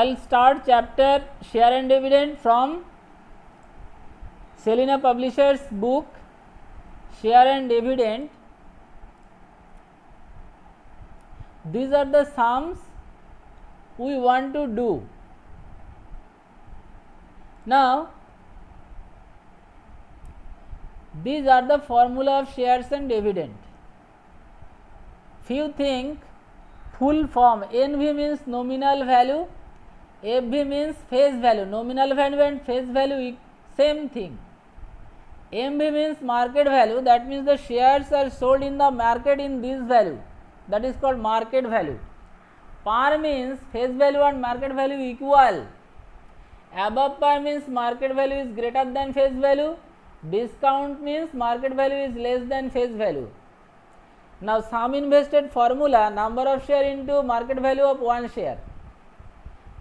I'll start chapter share and dividend from Selina Publishers book Share and Dividend. These are the sums we want to do. Now these are the formula of shares and dividend. Few think full form. NV means nominal value, FV means face value. Nominal value and face value same thing. MV means market value, that means the shares are sold in the market in this value, that is called market value. Par means face value and market value equal. Above par means market value is greater than face value. Discount means market value is less than face value. Now sum invested formula, number of share into market value of one share.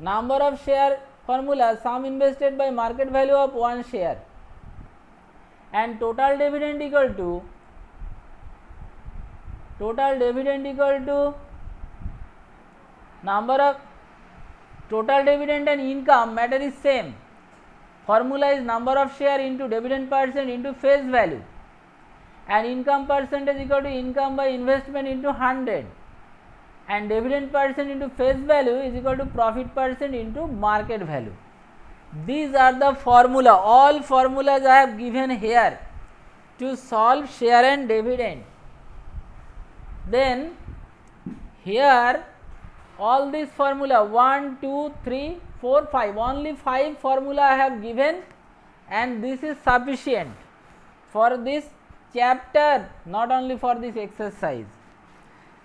Number of share formula, sum invested by market value of one share. And total dividend equal to number of total dividend and income matter is same. Formula is number of share into dividend percent into face value, and income percentage equal to income by investment into 100, and dividend percent into face value is equal to profit percent into market value. These are the formula. All formulas I have given here to solve share and dividend. Then here all these formula 1, 2, 3, 4, 5, only 5 formula I have given, and this is sufficient for this chapter, not only for this exercise.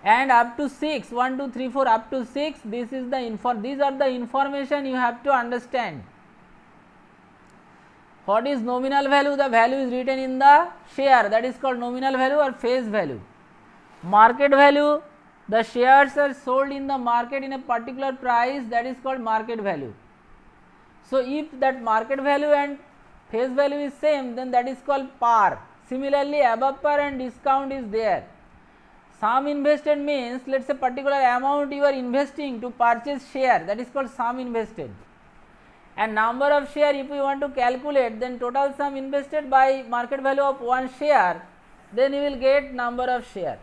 And up to 6, 1, 2, 3, 4 up to 6, this is the these are the information you have to understand. What is nominal value? The value is written in the share, that is called nominal value or face value. Market value, the shares are sold in the market in a particular price, that is called market value. So if that market value and face value is same, then that is called par. Similarly, above par and discount is there. Sum invested means, let us say particular amount you are investing to purchase share, that is called sum invested. And number of share, if you want to calculate, then total sum invested by market value of one share, then you will get number of share,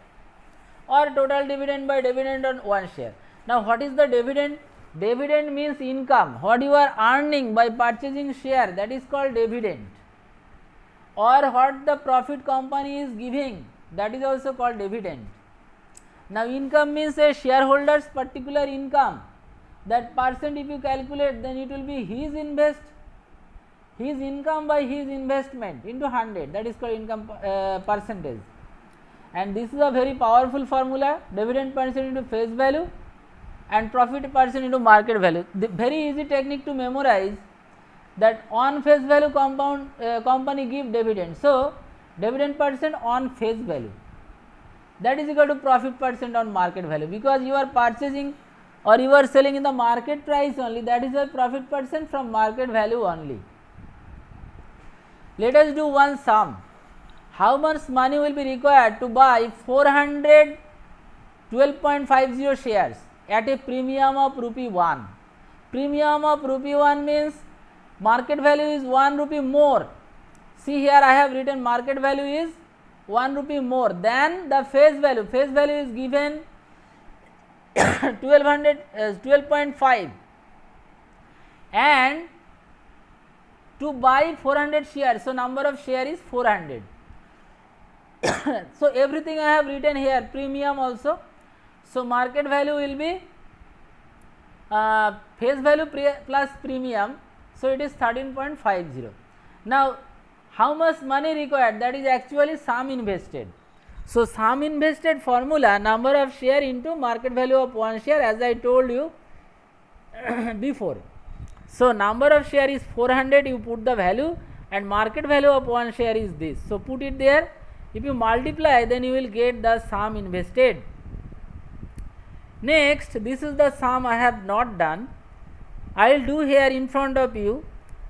or total dividend by dividend on one share. Now what is the dividend? Dividend means income, what you are earning by purchasing share, that is called dividend, or what the profit company is giving, that is also called dividend. Now income means a shareholder's particular income, that percent if you calculate, then it will be his income by his investment into 100, that is called income percentage. And this is a very powerful formula, dividend percent into face value and profit percent into market value. The very easy technique to memorize, that on face value company give dividend, so dividend percent on face value, that is equal to profit percent on market value, because you are purchasing or you are selling in the market price only, that is why profit percent from market value only. Let us do one sum. How much money will be required to buy 412.50 shares at a premium of rupee 1? Premium of rupee 1 means market value is 1 rupee more. See here I have written market value is 1 rupee more than the face value. Face value is given 12.5, and to buy 400 shares, so number of share is 400. So everything I have written here, premium also. So market value will be face value plus premium, so it is 13.50. Now how much money required? That is actually sum invested. So sum invested formula, number of share into market value of one share, as I told you before. So number of share is 400, you put the value, and market value of one share is this. So put it there. If you multiply, then you will get the sum invested. Next, this is the sum I have not done. I will do here in front of you.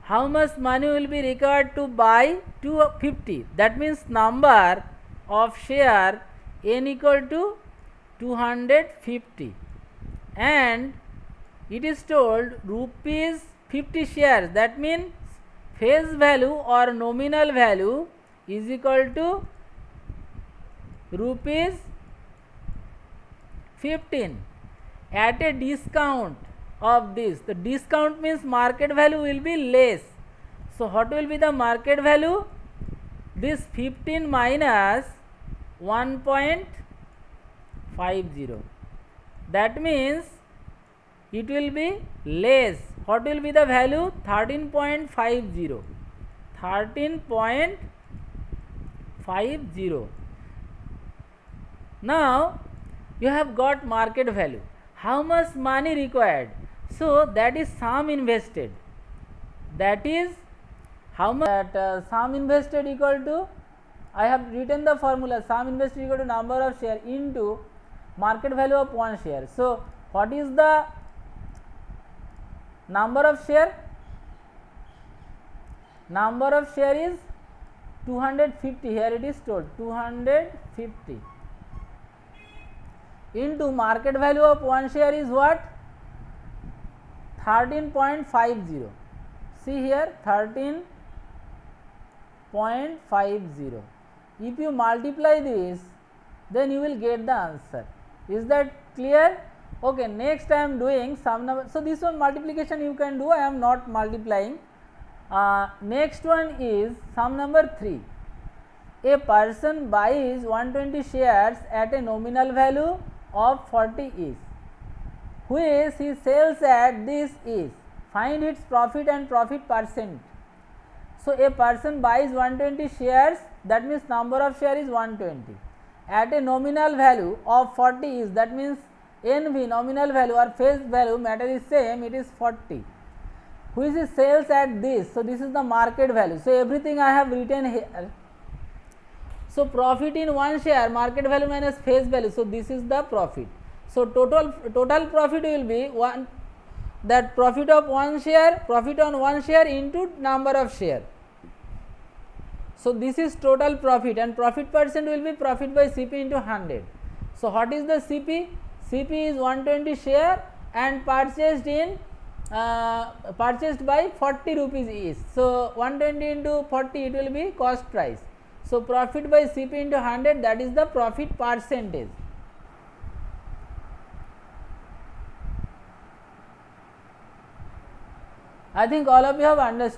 How much money will be required to buy 250? That means number of share n equal to 250, and it is told rupees 50 shares, that means face value or nominal value is equal to rupees 15 at a discount of this. The discount means market value will be less. So what will be the market value? This 15 minus 1.50. That means it will be less. What will be the value? 13.50. 13.50. Now you have got market value. How much money required? So that is sum invested. That is how much that sum invested equal to, I have written the formula, sum invested equal to number of share into market value of one share. So what is the number of share? Number of share is 250. Here it is told 250 into market value of one share is what? 13.50. See here, 13.50. If you multiply this, then you will get the answer. Is that clear? Okay, next I am doing some number. So this one multiplication you can do, I am not multiplying. Next one is sum number 3. A person buys 120 shares at a nominal value of 40 is, which he sells at this is. Find its profit and profit percent. So a person buys 120 shares, that means number of share is 120 at a nominal value of 40 is, that means NV nominal value or face value matter is same, it is 40, which is sales at this. So this is the market value. So everything I have written here. So profit in one share, market value minus face value. So this is the profit. So total profit will be one, that profit of one share, profit on one share into number of share. So this is total profit, and profit percent will be profit by CP into 100. So what is the CP? CP is 120 share and purchased in purchased by 40 rupees each. So 120 into 40, it will be cost price. So profit by CP into 100, that is the profit percentage. I think all of you have understood.